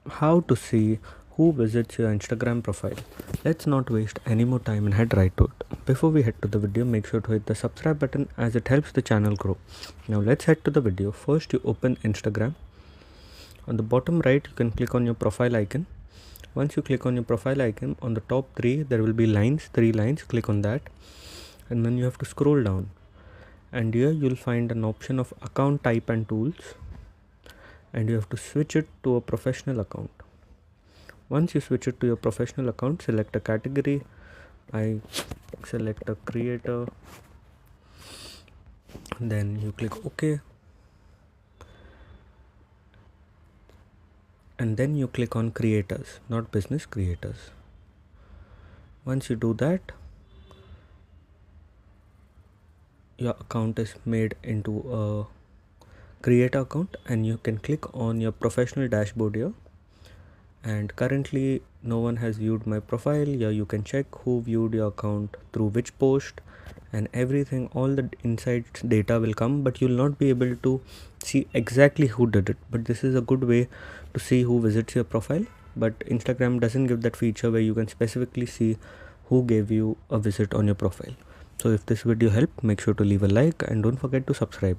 How to see who visits your Instagram profile. Let's not waste any more time and head right to it. Before we head to the video, make sure to hit the subscribe button as it helps the channel grow. Now let's head to the video. First you open Instagram. On the bottom right you can click on your profile icon. Once you click on your profile icon, on the top three there will be lines, 3 lines. Click on that and then you have to scroll down, and here you'll find an option of account type and tools, and you have to switch it to a professional account. Once you switch it to your professional account, select a category. I select a creator, then you click OK, and then you click on creators, not business, creators. Once you do that, your account is made into a creator account, and you can click on your professional dashboard here. And currently no one has viewed my profile. Here you can check who viewed your account through which post and everything. All the insights data will come, but you'll not be able to see exactly who did it. But this is a good way to see who visits your profile. But Instagram doesn't give that feature where you can specifically see who gave you a visit on your profile. So if this video helped, make sure to leave a like and don't forget to subscribe.